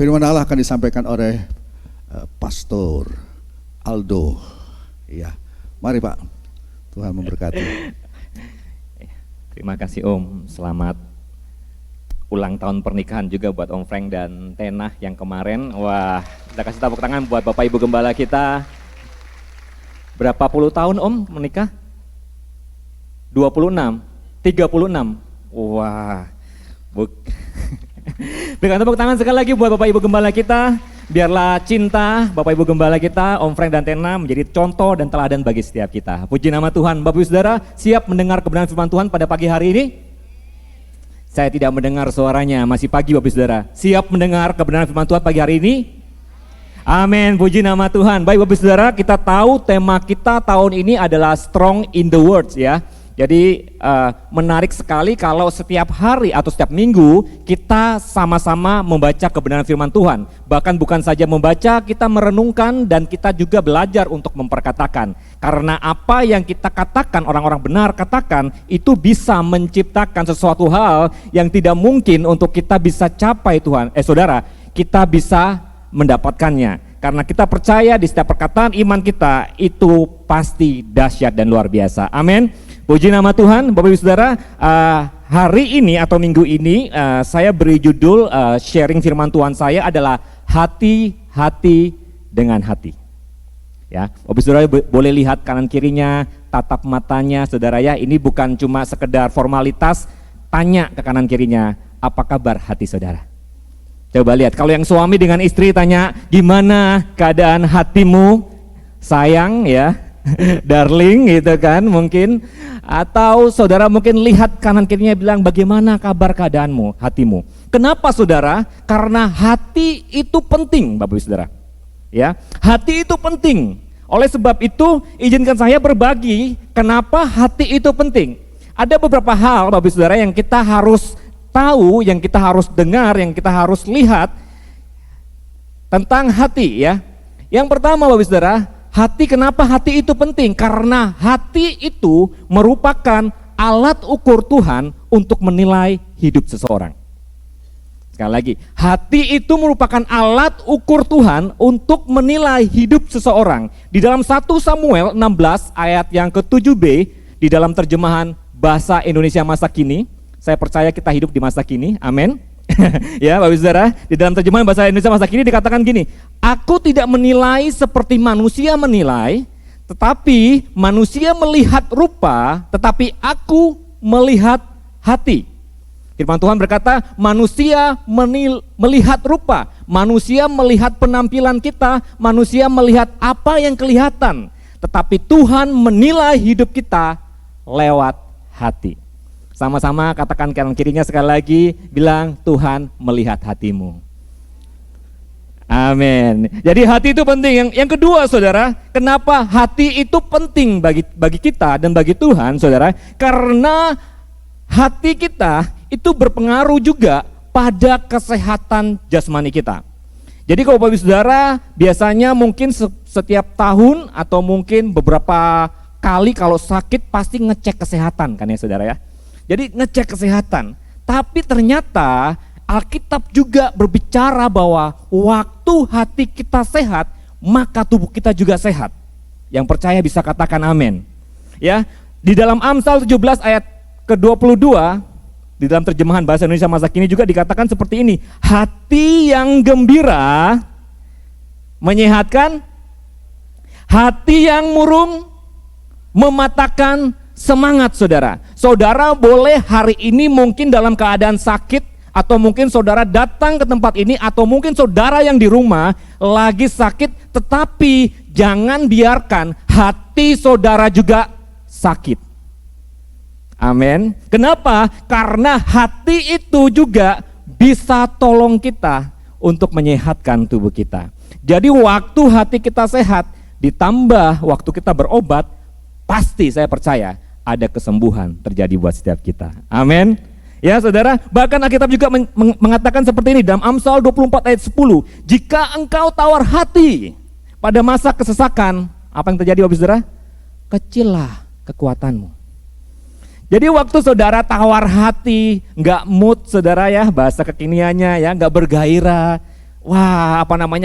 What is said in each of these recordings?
Firman Allah akan disampaikan oleh Pastor Aldo. Ya, mari Pak. Tuhan memberkati. Terima kasih Om. Selamat ulang tahun pernikahan juga buat Om Frank dan Tenah yang kemarin. Wah, kita kasih tepuk tangan buat Bapak Ibu Gembala kita. Berapa puluh tahun Om menikah? 26, 36. Wah. Berikan tepuk tangan sekali lagi buat Bapak Ibu Gembala kita. Biarlah cinta Bapak Ibu Gembala kita, Om Frank dan Tena menjadi contoh dan teladan bagi setiap kita. Puji nama Tuhan. Bapak Ibu Saudara, siap mendengar kebenaran firman Tuhan pada pagi hari ini? Saya tidak mendengar suaranya, masih pagi Bapak Ibu Saudara. Siap mendengar kebenaran firman Tuhan pagi hari ini? Amin, puji nama Tuhan. Baik Bapak Ibu Saudara, kita tahu tema kita tahun ini adalah Strong in the Word ya. Jadi menarik sekali kalau setiap hari atau setiap minggu kita sama-sama membaca kebenaran firman Tuhan. Bahkan bukan saja membaca, kita merenungkan dan kita juga belajar untuk memperkatakan. Karena apa yang kita katakan, orang-orang benar katakan, itu bisa menciptakan sesuatu hal yang tidak mungkin untuk kita bisa capai Tuhan. Saudara, kita bisa mendapatkannya. Karena kita percaya di setiap perkataan iman kita itu pasti dahsyat dan luar biasa. Amin. Puji nama Tuhan, Bapak Ibu Saudara. Hari ini atau minggu ini saya beri judul sharing firman Tuhan saya adalah hati-hati dengan hati. Ya, Bapak Ibu Saudara boleh lihat kanan kirinya, tatap matanya, saudara ya. Ini bukan cuma sekedar formalitas. Tanya ke kanan kirinya, apa kabar hati saudara? Coba lihat, kalau yang suami dengan istri tanya, gimana keadaan hatimu, sayang ya, darling gitu kan mungkin. Atau saudara mungkin lihat kanan kirinya bilang, bagaimana kabar keadaanmu, hatimu. Kenapa saudara? Karena hati itu penting Bapak Ibu Saudara. Ya, hati itu penting. Oleh sebab itu izinkan saya berbagi kenapa hati itu penting. Ada beberapa hal Bapak Ibu Saudara yang kita harus tahu, yang kita harus dengar, yang kita harus lihat tentang hati ya. Yang pertama Bapak Ibu Saudara, hati, kenapa hati itu penting? Karena hati itu merupakan alat ukur Tuhan untuk menilai hidup seseorang. Sekali lagi, hati itu merupakan alat ukur Tuhan untuk menilai hidup seseorang. Di dalam 1 Samuel 16 ayat yang ke-7b, di dalam terjemahan bahasa Indonesia masa kini, saya percaya kita hidup di masa kini, amin. Ya Bapak Ibu Saudara, di dalam terjemahan bahasa Indonesia masa kini dikatakan gini, aku tidak menilai seperti manusia menilai, tetapi manusia melihat rupa, tetapi aku melihat hati. Firman Tuhan berkata, manusia melihat rupa, manusia melihat penampilan kita, manusia melihat apa yang kelihatan, tetapi Tuhan menilai hidup kita lewat hati. Sama-sama katakan kanan kirinya sekali lagi, bilang Tuhan melihat hatimu. Amin. Jadi hati itu penting. Yang kedua saudara, kenapa hati itu penting bagi kita dan bagi Tuhan saudara? Karena hati kita itu berpengaruh juga pada kesehatan jasmani kita. Jadi kalau Bapak Ibu Saudara biasanya mungkin setiap tahun atau mungkin beberapa kali kalau sakit pasti ngecek kesehatan kan ya saudara ya. Jadi ngecek kesehatan, tapi ternyata Alkitab juga berbicara bahwa waktu hati kita sehat, maka tubuh kita juga sehat. Yang percaya bisa katakan amin. Ya, di dalam Amsal 17 ayat ke-22, di dalam terjemahan bahasa Indonesia masa kini juga dikatakan seperti ini, hati yang gembira menyehatkan, hati yang murung mematahkan semangat saudara. Saudara boleh hari ini mungkin dalam keadaan sakit, atau mungkin saudara datang ke tempat ini, atau mungkin saudara yang di rumah lagi sakit, tetapi jangan biarkan hati saudara juga sakit. Amin. Kenapa? Karena hati itu juga bisa tolong kita untuk menyehatkan tubuh kita. Jadi waktu hati kita sehat, ditambah waktu kita berobat, pasti saya percaya ada kesembuhan terjadi buat setiap kita. Amin. Ya saudara, bahkan Alkitab juga mengatakan seperti ini dalam Amsal 24 ayat 10. Jika engkau tawar hati pada masa kesesakan, apa yang terjadi Bapak Saudara? Kecillah kekuatanmu. Jadi waktu saudara tawar hati, nggak mood saudara ya, bahasa kekiniannya ya, nggak bergairah,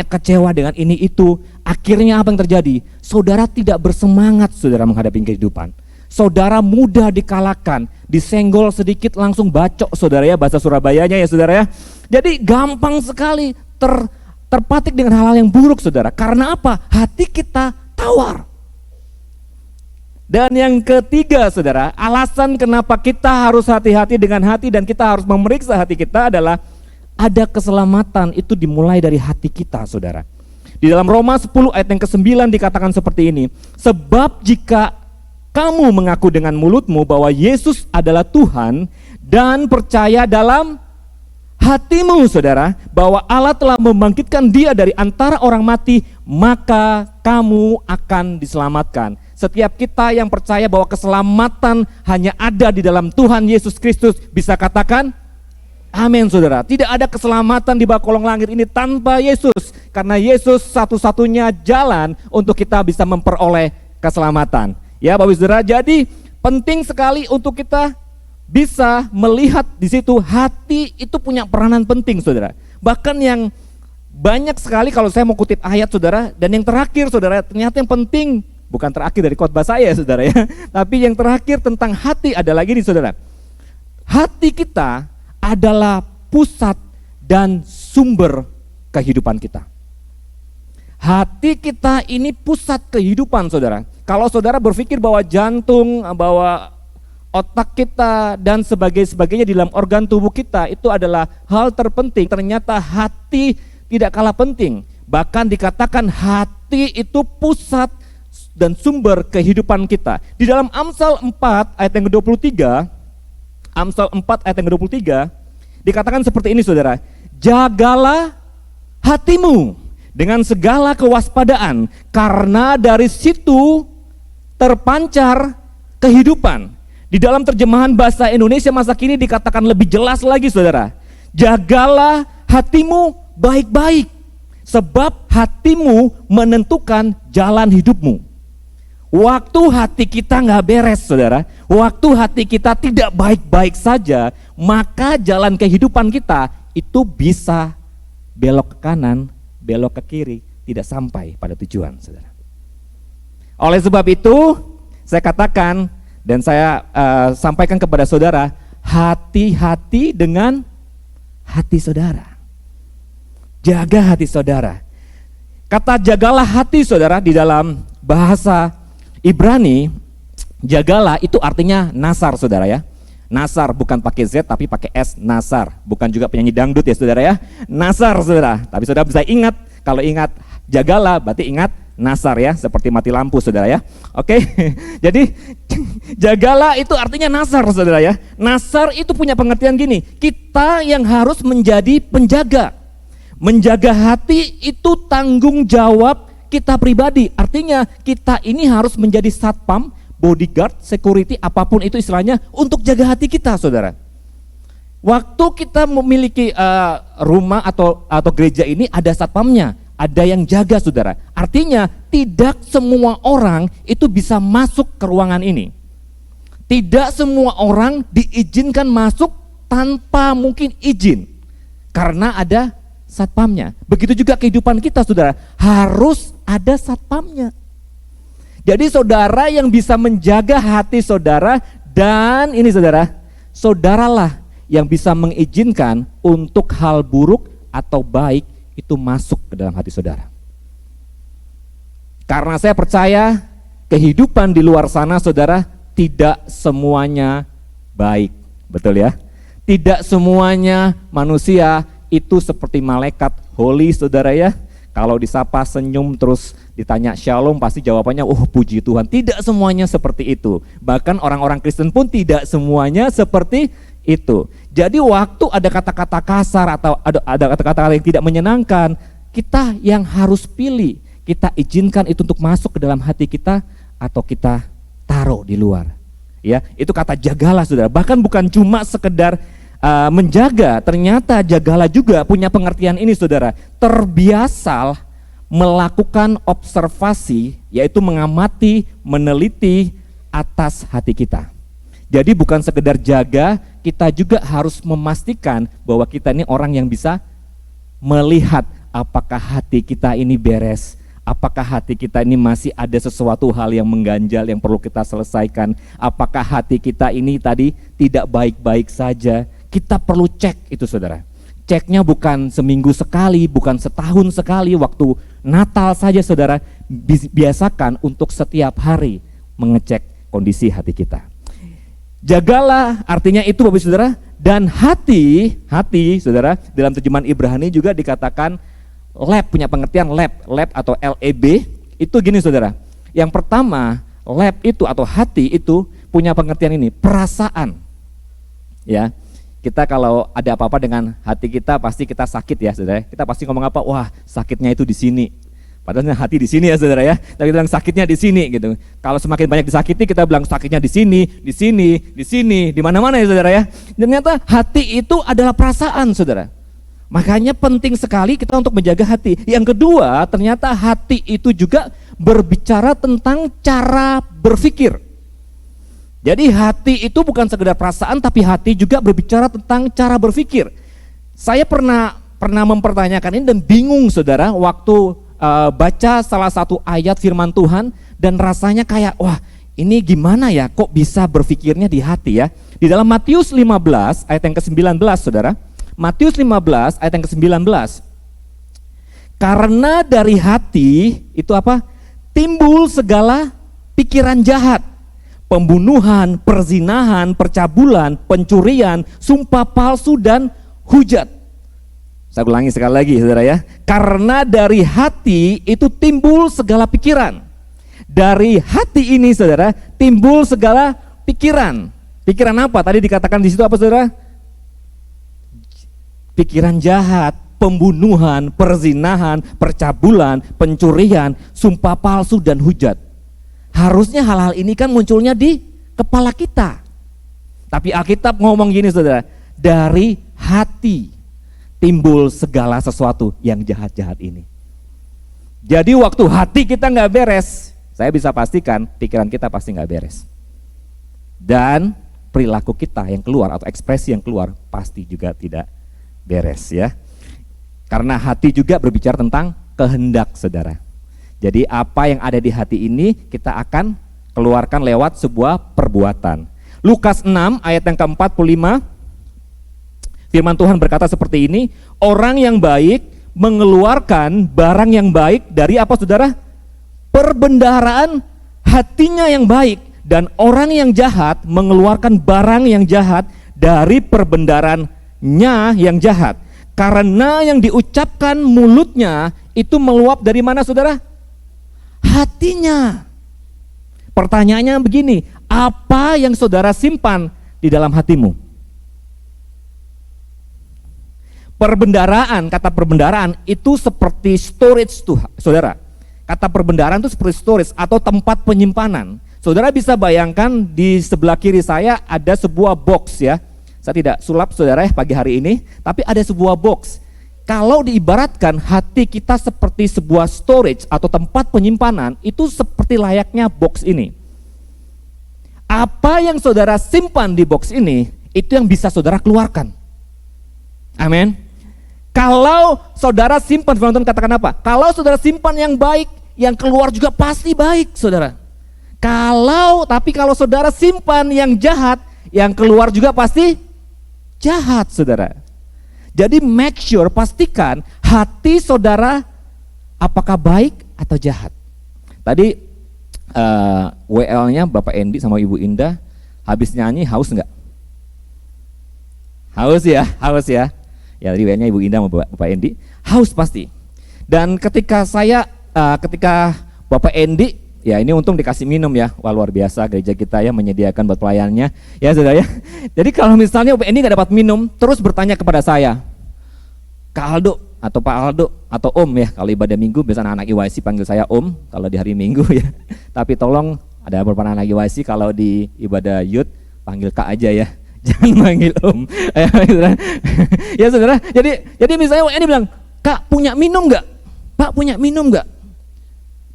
kecewa dengan ini itu. Akhirnya apa yang terjadi? Saudara tidak bersemangat saudara menghadapi kehidupan. Saudara mudah dikalahkan, disenggol sedikit langsung bacok saudara ya, bahasa Surabayanya ya saudara ya. Jadi gampang sekali terpatik dengan hal-hal yang buruk saudara. Karena apa? Hati kita tawar. Dan yang ketiga saudara, alasan kenapa kita harus hati-hati dengan hati dan kita harus memeriksa hati kita adalah ada keselamatan itu dimulai dari hati kita saudara. Di dalam Roma 10 ayat yang ke-9 dikatakan seperti ini. Sebab jika kamu mengaku dengan mulutmu bahwa Yesus adalah Tuhan dan percaya dalam hatimu saudara bahwa Allah telah membangkitkan dia dari antara orang mati, maka kamu akan diselamatkan. Setiap kita yang percaya bahwa keselamatan hanya ada di dalam Tuhan Yesus Kristus bisa katakan amin saudara. Tidak ada keselamatan di bawah kolong langit ini tanpa Yesus, karena Yesus satu-satunya jalan untuk kita bisa memperoleh keselamatan. Ya Bapak Saudara, jadi penting sekali untuk kita bisa melihat di situ hati itu punya peranan penting saudara. Bahkan yang banyak sekali kalau saya mau kutip ayat saudara, dan yang terakhir saudara, ternyata yang penting bukan terakhir dari khotbah saya saudara ya, tapi yang terakhir tentang hati ada lagi nih saudara. Hati kita adalah pusat dan sumber kehidupan kita. Hati kita ini pusat kehidupan saudara. Kalau saudara berpikir bahwa jantung, bahwa otak kita dan sebagainya di dalam organ tubuh kita itu adalah hal terpenting, ternyata hati tidak kalah penting. Bahkan dikatakan hati itu pusat dan sumber kehidupan kita. Di dalam Amsal 4 ayat yang ke-23, Amsal 4 ayat yang ke-23 dikatakan seperti ini saudara. Jagalah hatimu dengan segala kewaspadaan, karena dari situ terpancar kehidupan. Di dalam terjemahan bahasa Indonesia masa kini dikatakan lebih jelas lagi saudara. Jagalah hatimu baik-baik, sebab hatimu menentukan jalan hidupmu. Waktu hati kita nggak beres saudara, waktu hati kita tidak baik-baik saja, maka jalan kehidupan kita itu bisa belok ke kanan, belok ke kiri, tidak sampai pada tujuan saudara. Oleh sebab itu saya katakan dan saya sampaikan kepada saudara, hati-hati dengan hati saudara. Jaga hati saudara. Kata jagalah hati saudara di dalam bahasa Ibrani, jagalah itu artinya nasar saudara ya. Nasar bukan pakai Z tapi pakai S, nasar. Bukan juga penyanyi dangdut ya saudara ya. Nasar saudara. Tapi saudara bisa ingat, kalau ingat jagalah berarti ingat nasar ya, seperti mati lampu saudara ya. Oke. Jadi jagalah itu artinya nasar saudara ya. Nasar itu punya pengertian gini, kita yang harus menjadi penjaga. Menjaga hati itu tanggung jawab kita pribadi. Artinya kita ini harus menjadi satpam, bodyguard, security, apapun itu istilahnya untuk jaga hati kita saudara. Waktu kita memiliki rumah atau gereja ini ada satpamnya, ada yang jaga saudara. Artinya tidak semua orang itu bisa masuk ke ruangan ini. Tidak semua orang diizinkan masuk tanpa mungkin izin, karena ada satpamnya. Begitu juga kehidupan kita saudara, harus ada satpamnya. Jadi saudara yang bisa menjaga hati saudara, dan ini saudara, saudaralah yang bisa mengizinkan untuk hal buruk atau baik itu masuk ke dalam hati saudara. Karena saya percaya kehidupan di luar sana saudara tidak semuanya baik, betul ya? Tidak semuanya manusia itu seperti malaikat holy saudara ya. Kalau disapa senyum terus ditanya shalom pasti jawabannya oh puji Tuhan. Tidak semuanya seperti itu. Bahkan orang-orang Kristen pun tidak semuanya seperti itu. Jadi waktu ada kata-kata kasar atau ada kata-kata yang tidak menyenangkan, kita yang harus pilih, kita izinkan itu untuk masuk ke dalam hati kita atau kita taruh di luar. Ya, itu kata jagalah saudara. Bahkan bukan cuma sekedar menjaga, ternyata jagalah juga punya pengertian ini saudara. Terbiasa melakukan observasi, yaitu mengamati, meneliti atas hati kita. Jadi bukan sekedar jaga, kita juga harus memastikan bahwa kita ini orang yang bisa melihat apakah hati kita ini beres? Apakah hati kita ini masih ada sesuatu hal yang mengganjal yang perlu kita selesaikan? Apakah hati kita ini tadi tidak baik-baik saja? Kita perlu cek itu saudara. Ceknya bukan seminggu sekali, bukan setahun sekali, waktu Natal saja saudara. Biasakan untuk setiap hari mengecek kondisi hati kita. Jagalah, artinya itu Bapak Saudara, dan hati saudara, dalam terjemahan Ibrani juga dikatakan lab, punya pengertian lab atau LEB, itu gini saudara. Yang pertama, lab itu atau hati itu punya pengertian ini, perasaan. Ya. Kita kalau ada apa-apa dengan hati kita pasti kita sakit ya saudara. Kita pasti ngomong apa? Wah, sakitnya itu di sini. Padahal hati di sini ya saudara ya. Tapi kita bilang sakitnya di sini gitu. Kalau semakin banyak disakiti kita bilang sakitnya di sini, di mana-mana ya saudara ya. Ternyata hati itu adalah perasaan saudara. Makanya penting sekali kita untuk menjaga hati. Yang kedua, ternyata hati itu juga berbicara tentang cara berpikir. Jadi hati itu bukan sekedar perasaan, tapi hati juga berbicara tentang cara berpikir. Saya pernah mempertanyakan ini dan bingung saudara waktu baca salah satu ayat firman Tuhan dan rasanya kayak wah ini gimana ya kok bisa berpikirnya di hati ya. Di dalam Matius 15 ayat yang ke-19 saudara. Matius 15 ayat yang ke-19. Karena dari hati itu apa? Timbul segala pikiran jahat. Pembunuhan, perzinahan, percabulan, pencurian, sumpah palsu dan hujat. Saya ulangi sekali lagi saudara ya. Karena dari hati itu timbul segala pikiran. Dari hati ini saudara timbul segala pikiran. Pikiran apa? Tadi dikatakan di situ apa saudara? Pikiran jahat, pembunuhan, perzinahan, percabulan, pencurian, sumpah palsu dan hujat. Harusnya hal-hal ini kan munculnya di kepala kita. Tapi Alkitab ngomong gini saudara, dari hati timbul segala sesuatu yang jahat-jahat ini. Jadi waktu hati kita nggak beres, saya bisa pastikan pikiran kita pasti nggak beres. Dan perilaku kita yang keluar atau ekspresi yang keluar pasti juga tidak beres ya. Karena hati juga berbicara tentang kehendak saudara. Jadi apa yang ada di hati ini kita akan keluarkan lewat sebuah perbuatan. Lukas 6 ayat yang ke-45, firman Tuhan berkata seperti ini, orang yang baik mengeluarkan barang yang baik dari apa saudara? Perbendaharaan hatinya yang baik, dan orang yang jahat mengeluarkan barang yang jahat dari perbendaharaannya yang jahat. Karena yang diucapkan mulutnya itu meluap dari mana saudara? Hatinya. Pertanyaannya begini, apa yang saudara simpan di dalam hatimu? Perbendaharaan, kata perbendaharaan itu seperti storage tuh, saudara. Kata perbendaharaan itu seperti storage atau tempat penyimpanan. Saudara bisa bayangkan di sebelah kiri saya ada sebuah box ya. Saya tidak sulap saudara ya pagi hari ini, tapi ada sebuah box. Kalau diibaratkan hati kita seperti sebuah storage atau tempat penyimpanan, itu seperti layaknya box ini. Apa yang saudara simpan di box ini, itu yang bisa saudara keluarkan. Amin. Kalau saudara simpan, firman Tuhan katakan apa? Kalau saudara simpan yang baik, yang keluar juga pasti baik saudara. Tapi kalau saudara simpan yang jahat, yang keluar juga pasti jahat saudara. Jadi make sure, pastikan hati saudara apakah baik atau jahat. Tadi WL-nya Bapak Endi sama Ibu Indah habis nyanyi haus enggak? Haus ya. Ya tadi WL-nya Ibu Indah sama Bapak Endi haus pasti. Dan ketika Bapak Endi, ya ini untung dikasih minum ya, wah luar biasa gereja kita ya menyediakan buat pelayannya, ya saudara ya. Jadi kalau misalnya ini nggak dapat minum, terus bertanya kepada saya, Kak Aldo atau Pak Aldo atau Om ya, kalau ibadah minggu biasanya anak IYC panggil saya Om, kalau di hari Minggu ya. Tapi tolong ada beberapa anak IYC kalau di ibadah youth panggil Kak aja ya, jangan panggil Om. Ya saudara, jadi misalnya ini bilang, Kak punya minum nggak? Pak punya minum nggak?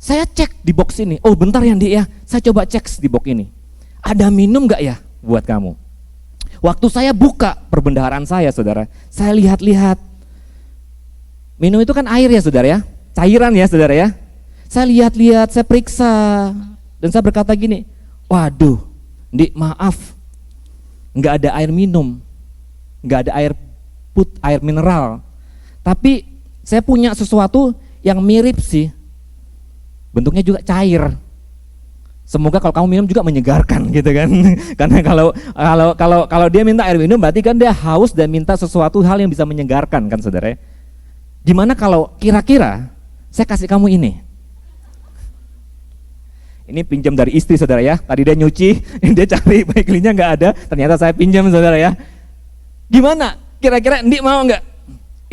Saya cek di box ini, oh bentar ya Andi ya, saya coba cek di box ini. Ada minum gak ya buat kamu? Waktu saya buka perbendaharaan saya saudara, saya lihat-lihat, Minum itu kan air ya saudara ya, cairan ya saudara ya. Saya lihat-lihat, saya periksa, dan saya berkata gini, waduh, Ndik maaf, nggak ada air minum, nggak ada air mineral. Tapi saya punya sesuatu yang mirip sih, bentuknya juga cair. Semoga kalau kamu minum juga menyegarkan gitu kan. Karena kalau dia minta air minum berarti kan dia haus dan minta sesuatu hal yang bisa menyegarkan kan saudara. Gimana kalau kira-kira saya kasih kamu ini? Ini pinjam dari istri saudara ya. Tadi dia nyuci, dia cari baiklinya nggak ada, ternyata saya pinjam saudara ya. Gimana? Kira-kira Ndik mau nggak?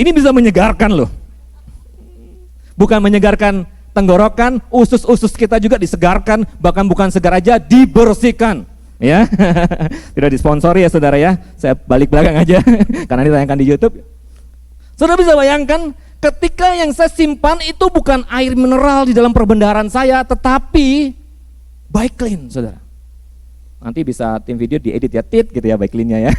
Ini bisa menyegarkan loh. Bukan menyegarkan tenggorokan, usus-usus kita juga disegarkan, bahkan bukan segar aja, dibersihkan. Ya, tidak disponsori ya saudara ya. Saya balik belakang aja, karena ditayangkan di YouTube. Saudara bisa bayangkan, ketika yang saya simpan itu bukan air mineral di dalam perbendaharaan saya, tetapi baik clean, saudara. Nanti bisa tim video diedit ya, tit gitu ya, baik clean-nya ya.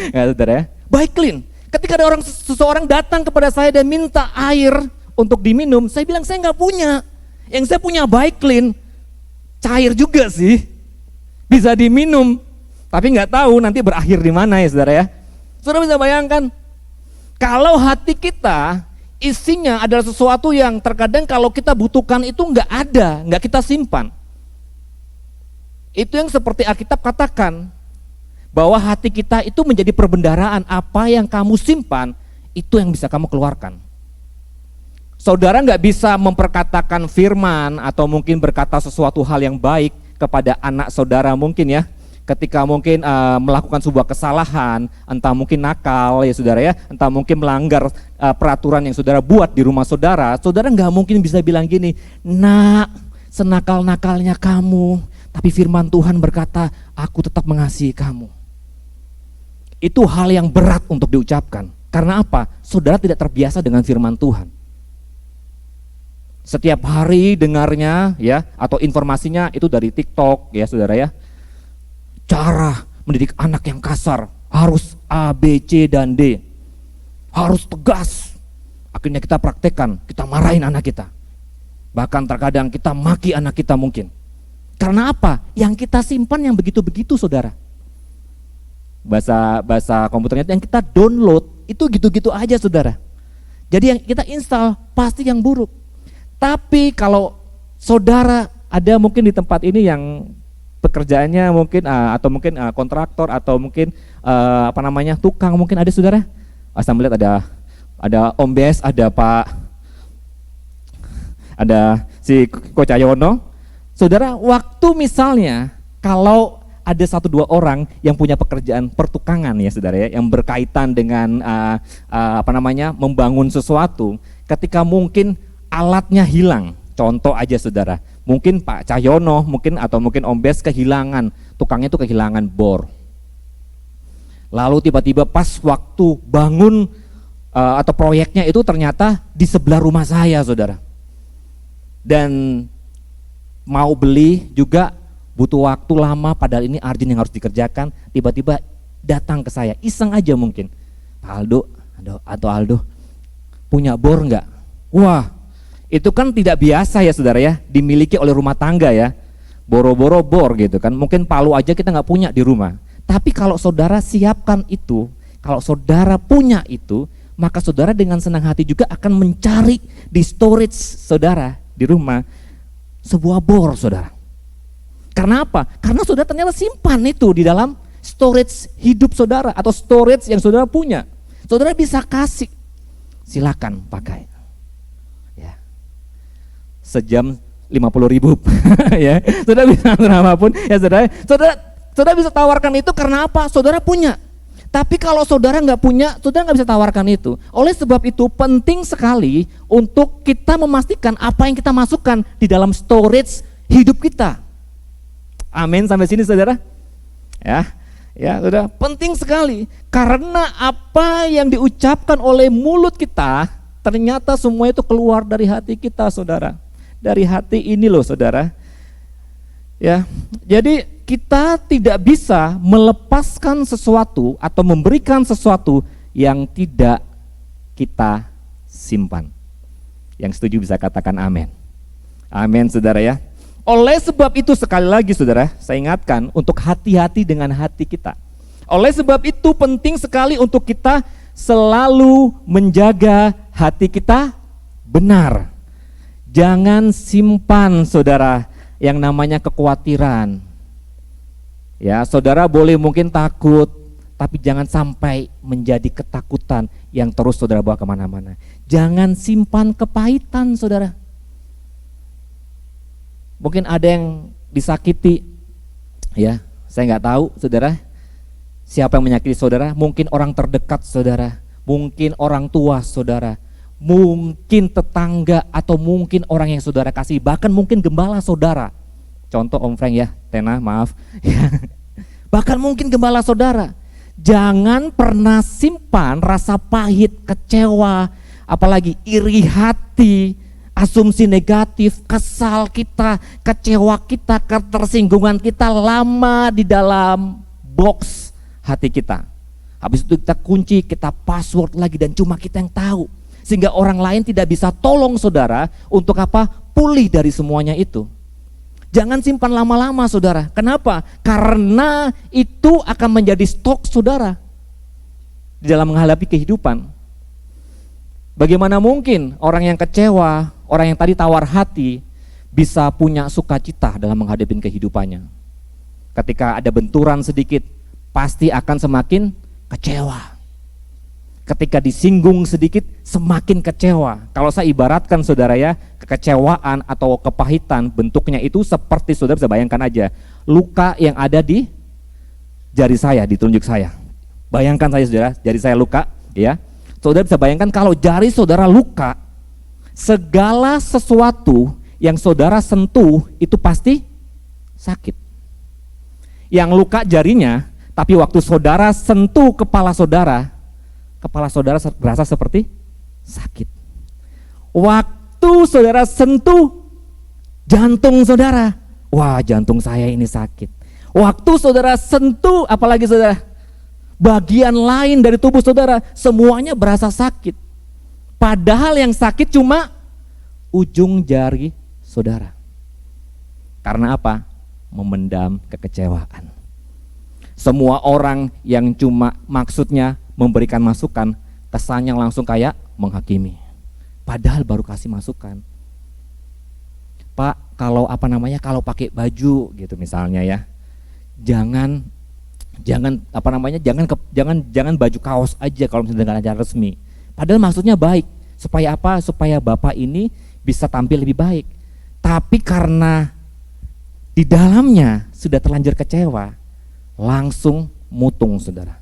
Ya saudara ya, baik clean. Ketika ada seseorang datang kepada saya dan minta air untuk diminum, saya bilang saya nggak punya. Yang saya punya baik clean, cair juga sih, bisa diminum, tapi nggak tahu nanti berakhir di mana ya saudara ya. Saudara bisa bayangkan, kalau hati kita isinya adalah sesuatu yang terkadang kalau kita butuhkan itu nggak ada, nggak kita simpan. Itu yang seperti Alkitab katakan, bahwa hati kita itu menjadi perbendaharaan. Apa yang kamu simpan, itu yang bisa kamu keluarkan. Saudara nggak bisa memperkatakan firman atau mungkin berkata sesuatu hal yang baik kepada anak saudara mungkin ya, ketika mungkin melakukan sebuah kesalahan, entah mungkin nakal ya saudara ya, entah mungkin melanggar peraturan yang saudara buat di rumah saudara, saudara nggak mungkin bisa bilang gini, nak, senakal-nakalnya kamu, tapi firman Tuhan berkata, aku tetap mengasihi kamu. Itu hal yang berat untuk diucapkan. Karena apa? Saudara tidak terbiasa dengan firman Tuhan. Setiap hari dengarnya ya, atau informasinya itu dari TikTok ya saudara ya. Cara mendidik anak yang kasar, harus A, B, C, dan D. Harus tegas. Akhirnya kita praktekkan, kita marahin anak kita. Bahkan terkadang kita maki anak kita mungkin. Karena apa? Yang kita simpan yang begitu-begitu saudara. Bahasa komputernya yang kita download itu gitu-gitu aja saudara. Jadi yang kita install pasti yang buruk. Tapi kalau saudara ada mungkin di tempat ini yang pekerjaannya mungkin atau mungkin kontraktor atau mungkin tukang mungkin ada saudara. Saya melihat ada Om Bes, ada si Ko Cahyono. Saudara, waktu misalnya kalau ada 1-2 orang yang punya pekerjaan pertukangan ya saudara ya, yang berkaitan dengan membangun sesuatu, ketika mungkin alatnya hilang, contoh aja saudara, mungkin Pak Cahyono mungkin atau mungkin Om Bes kehilangan, tukangnya itu kehilangan bor. Lalu tiba-tiba pas waktu bangun atau proyeknya itu ternyata di sebelah rumah saya saudara. Dan mau beli juga butuh waktu lama, padahal ini urgent yang harus dikerjakan. Tiba-tiba datang ke saya, iseng aja mungkin, Pak Aldo atau Aldo punya bor enggak? Wah, itu kan tidak biasa ya saudara ya, dimiliki oleh rumah tangga ya, boro-boro bor gitu kan, mungkin palu aja kita nggak punya di rumah. Tapi kalau saudara siapkan itu, kalau saudara punya itu, maka saudara dengan senang hati juga akan mencari di storage saudara di rumah sebuah bor saudara. Karena apa? Karena saudara ternyata simpan itu di dalam storage hidup saudara atau storage yang saudara punya. Saudara bisa kasih, silakan pakai. Ya. Sejam 50.000 ya. Saudara bisa berapapun ya saudara. Saudara bisa tawarkan itu karena apa? Saudara punya. Tapi kalau saudara nggak punya, saudara nggak bisa tawarkan itu. Oleh sebab itu penting sekali untuk kita memastikan apa yang kita masukkan di dalam storage hidup kita. Amin, sampai sini saudara. Ya, saudara, penting sekali karena apa yang diucapkan oleh mulut kita ternyata semua itu keluar dari hati kita, saudara. Dari hati ini loh, saudara. Ya, jadi kita tidak bisa melepaskan sesuatu atau memberikan sesuatu yang tidak kita simpan. Yang setuju bisa katakan amin. Amin saudara ya. Oleh sebab itu sekali lagi saudara, saya ingatkan untuk hati-hati dengan hati kita. Oleh sebab itu penting sekali untuk kita selalu menjaga hati kita benar. Jangan simpan saudara yang namanya kekhawatiran. Ya, saudara boleh mungkin takut, tapi jangan sampai menjadi ketakutan yang terus saudara bawa kemana-mana. Jangan simpan kepahitan saudara. Mungkin ada yang disakiti, ya saya nggak tahu saudara siapa yang menyakiti saudara. Mungkin orang terdekat saudara, mungkin orang tua saudara, mungkin tetangga, atau mungkin orang yang saudara kasih, bahkan mungkin gembala saudara. Contoh Om Frank ya, Tena maaf. Bahkan mungkin gembala saudara. Jangan pernah simpan rasa pahit, kecewa, apalagi iri hati, asumsi negatif, kesal kita, kecewa kita, ketersinggungan kita lama di dalam box hati kita. Habis itu kita kunci, kita password lagi, dan cuma kita yang tahu. Sehingga orang lain tidak bisa tolong saudara untuk apa? Pulih dari semuanya itu. Jangan simpan lama-lama saudara. Kenapa? Karena itu akan menjadi stok saudara di dalam menghadapi kehidupan. Bagaimana mungkin orang yang kecewa, orang yang tadi tawar hati bisa punya sukacita dalam menghadapi kehidupannya? Ketika ada benturan sedikit, pasti akan semakin kecewa. Ketika disinggung sedikit, semakin kecewa. Kalau saya ibaratkan saudara ya, kekecewaan atau kepahitan bentuknya itu seperti saudara bisa bayangkan aja, luka yang ada di jari saya, di telunjuk saya. Bayangkan saja saudara, jari saya luka ya. Saudara bisa bayangkan kalau jari saudara luka, segala sesuatu yang saudara sentuh itu pasti sakit. Yang luka jarinya, tapi waktu saudara sentuh kepala saudara berasa seperti sakit. Waktu saudara sentuh jantung saudara, wah jantung saya ini sakit. Waktu saudara sentuh, apalagi saudara, bagian lain dari tubuh saudara, semuanya berasa sakit. Padahal yang sakit cuma ujung jari saudara. Karena apa? Memendam kekecewaan. Semua orang yang cuma maksudnya memberikan masukan, kesannya langsung kayak menghakimi. Padahal baru kasih masukan. Pak, kalau kalau pakai baju gitu misalnya ya, jangan baju kaos aja kalau misalnya dengan acara resmi. Padahal maksudnya baik, supaya apa? Supaya Bapak ini bisa tampil lebih baik. Tapi karena di dalamnya sudah terlanjur kecewa, langsung mutung saudara.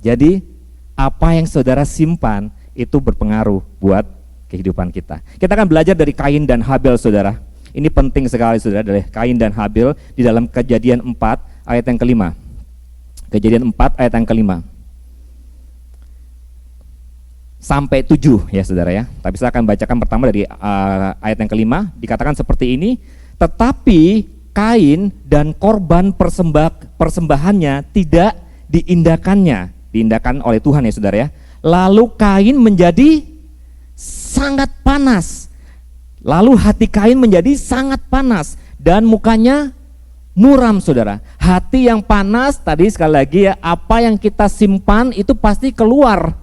Jadi apa yang saudara simpan itu berpengaruh buat kehidupan kita. Kita akan belajar dari Kain dan Habel saudara. Ini penting sekali saudara, dari Kain dan Habel di dalam Kejadian 4 ayat yang kelima. Kejadian 4 ayat yang kelima sampai 7 ya saudara ya. Tapi saya akan bacakan pertama dari ayat yang kelima. Dikatakan seperti ini, tetapi Kain dan korban persembahannya tidak diindahkan oleh Tuhan ya saudara ya. Lalu Kain menjadi sangat panas. Lalu hati Kain menjadi sangat panas dan mukanya muram saudara. Hati yang panas tadi sekali lagi ya, apa yang kita simpan itu pasti keluar.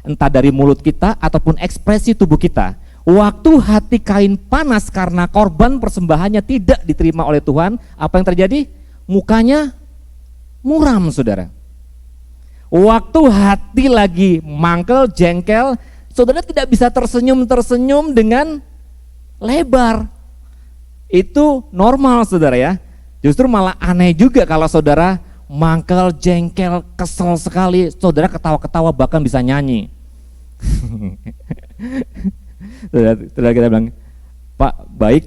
Entah dari mulut kita ataupun ekspresi tubuh kita. Waktu hati Kain panas karena korban persembahannya tidak diterima oleh Tuhan, apa yang terjadi? Mukanya muram saudara. Waktu hati lagi mangkel, jengkel, saudara tidak bisa tersenyum dengan lebar. Itu normal saudara ya. Justru malah aneh juga kalau saudara mangkel, jengkel, kesel sekali, saudara ketawa-ketawa bahkan bisa nyanyi. Saudara kita bilang, Pak baik,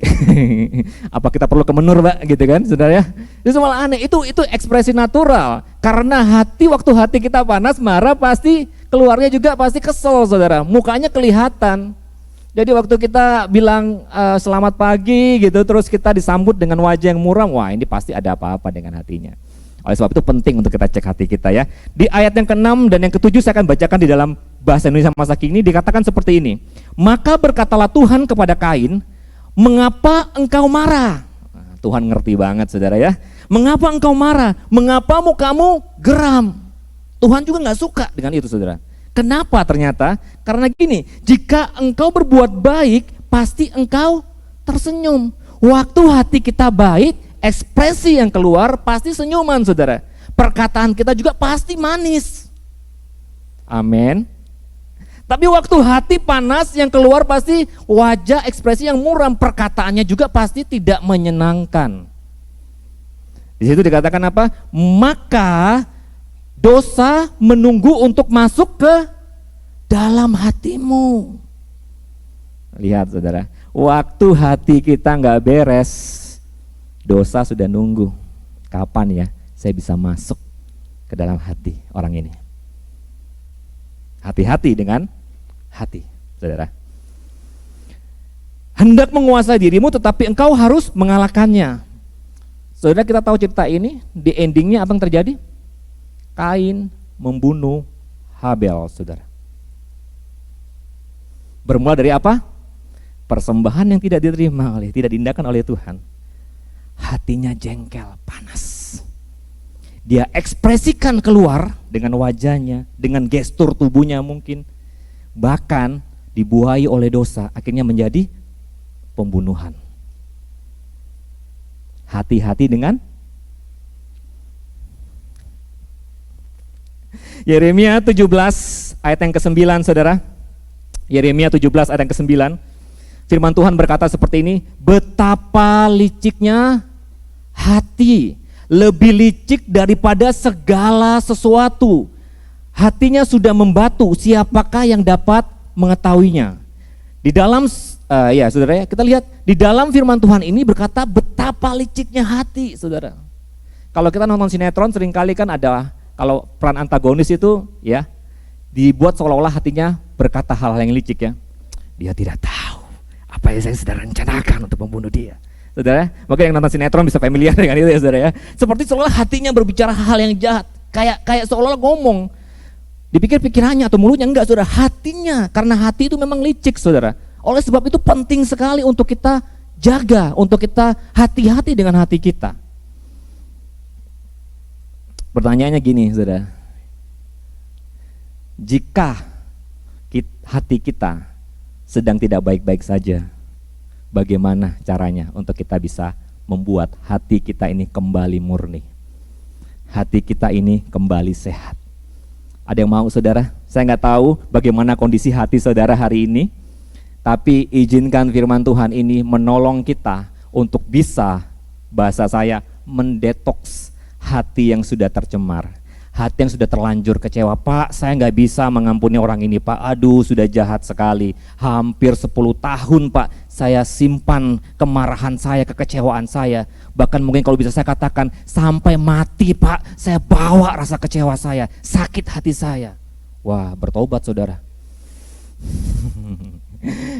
apa kita perlu ke menur Pak gitu kan saudara ya. Itu malah aneh, itu ekspresi natural. Karena waktu hati kita panas, marah, pasti keluarnya juga pasti kesel saudara, mukanya kelihatan. Jadi waktu kita bilang selamat pagi gitu, terus kita disambut dengan wajah yang muram, wah ini pasti ada apa-apa dengan hatinya. Oleh sebab itu penting untuk kita cek hati kita ya. Di ayat yang ke-6 dan yang ke-7 saya akan bacakan di dalam bahasa Indonesia masa kini, dikatakan seperti ini. Maka berkatalah Tuhan kepada Kain, mengapa engkau marah? Nah, Tuhan ngerti banget saudara ya. Mengapa engkau marah? Mengapa mukamu geram? Tuhan juga gak suka dengan itu saudara. Kenapa ternyata? Karena gini, jika engkau berbuat baik, pasti engkau tersenyum. Waktu hati kita baik, ekspresi yang keluar pasti senyuman saudara. Perkataan kita juga pasti manis. Amin. Tapi waktu hati panas, yang keluar pasti wajah ekspresi yang muram. Perkataannya juga pasti tidak menyenangkan. Di situ dikatakan apa? Maka dosa menunggu untuk masuk ke dalam hatimu. Lihat saudara, waktu hati kita nggak beres, dosa sudah nunggu. Kapan ya saya bisa masuk ke dalam hati orang ini? Hati-hati dengan hati, saudara. Hendak menguasai dirimu, tetapi engkau harus mengalahkannya. Saudara, kita tahu cerita ini, di endingnya apa yang terjadi? Kain membunuh Habel, saudara. Bermula dari apa? Persembahan yang tidak diindahkan oleh Tuhan. Hatinya jengkel, panas. Dia ekspresikan keluar dengan wajahnya, dengan gestur tubuhnya mungkin. Bahkan dibuai oleh dosa, akhirnya menjadi pembunuhan. Hati-hati dengan Yeremia 17 ayat yang ke-9 saudara. Yeremia 17 ayat yang ke-9. Firman Tuhan berkata seperti ini, betapa liciknya hati, lebih licik daripada segala sesuatu. Hatinya sudah membatu, siapakah yang dapat mengetahuinya? Di dalam ya saudara ya, kita lihat di dalam firman Tuhan ini berkata betapa liciknya hati, saudara. Kalau kita nonton sinetron seringkali kan ada, kalau peran antagonis itu ya dibuat seolah-olah hatinya berkata hal-hal yang licik ya. Dia tidak tahu apa yang saya sedang rencanakan untuk membunuh dia. Saudara, mungkin yang nonton sinetron bisa familiar dengan itu ya saudara ya. Seperti seolah hatinya berbicara hal yang jahat, kayak seolah-olah ngomong. Dipikir pikirannya atau mulutnya, enggak saudara, hatinya, karena hati itu memang licik saudara. Oleh sebab itu penting sekali untuk kita jaga, untuk kita hati-hati dengan hati kita. Pertanyaannya gini saudara, jika hati kita sedang tidak baik-baik saja, bagaimana caranya untuk kita bisa membuat hati kita ini kembali murni, hati kita ini kembali sehat? Ada yang mau saudara? Saya nggak tahu bagaimana kondisi hati saudara hari ini, tapi izinkan firman Tuhan ini menolong kita untuk bisa, bahasa saya, mendetoks hati yang sudah tercemar, hati yang sudah terlanjur kecewa. Pak, saya nggak bisa mengampuni orang ini Pak, aduh sudah jahat sekali, hampir 10 tahun Pak, saya simpan kemarahan saya, kekecewaan saya, bahkan mungkin kalau bisa saya katakan sampai mati Pak, saya bawa rasa kecewa saya, sakit hati saya. Wah, bertobat saudara.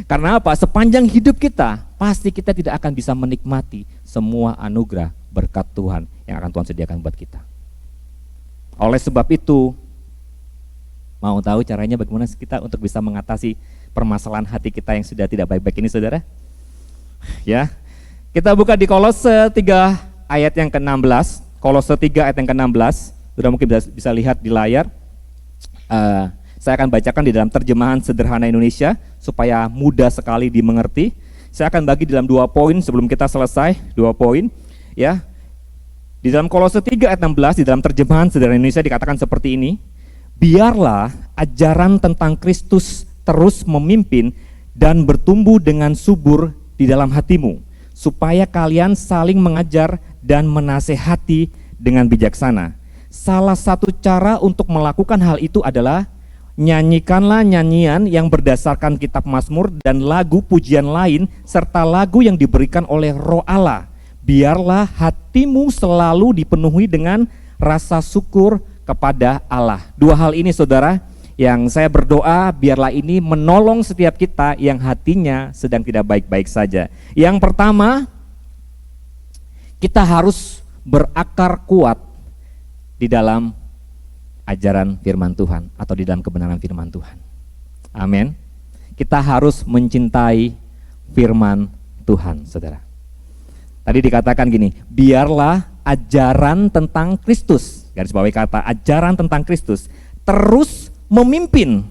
Karena apa? Sepanjang hidup kita, pasti kita tidak akan bisa menikmati semua anugerah berkat Tuhan yang akan Tuhan sediakan buat kita. Oleh sebab itu, mau tahu caranya bagaimana kita untuk bisa mengatasi permasalahan hati kita yang sudah tidak baik-baik ini saudara? Ya, kita buka di Kolose 3 ayat yang ke-16. Kolose 3 ayat yang ke-16, sudah mungkin bisa lihat di layar. Saya akan bacakan di dalam terjemahan sederhana Indonesia supaya mudah sekali dimengerti. Saya akan bagi dalam 2 poin sebelum kita selesai, 2 poin ya. Di dalam Kolose 3 ayat 16 di dalam terjemahan sederhana Indonesia dikatakan seperti ini, biarlah ajaran tentang Kristus terus memimpin dan bertumbuh dengan subur di dalam hatimu, supaya kalian saling mengajar dan menasehati dengan bijaksana. Salah satu cara untuk melakukan hal itu adalah nyanyikanlah nyanyian yang berdasarkan kitab Mazmur dan lagu pujian lain serta lagu yang diberikan oleh Roh Allah. Biarlah hatimu selalu dipenuhi dengan rasa syukur kepada Allah. 2 hal ini saudara, yang saya berdoa biarlah ini menolong setiap kita yang hatinya sedang tidak baik-baik saja. Yang pertama, kita harus berakar kuat di dalam ajaran firman Tuhan atau di dalam kebenaran firman Tuhan. Amin. Kita harus mencintai firman Tuhan, saudara. Tadi dikatakan gini, biarlah ajaran tentang Kristus, garis bawahi kata ajaran tentang Kristus, terus memimpin,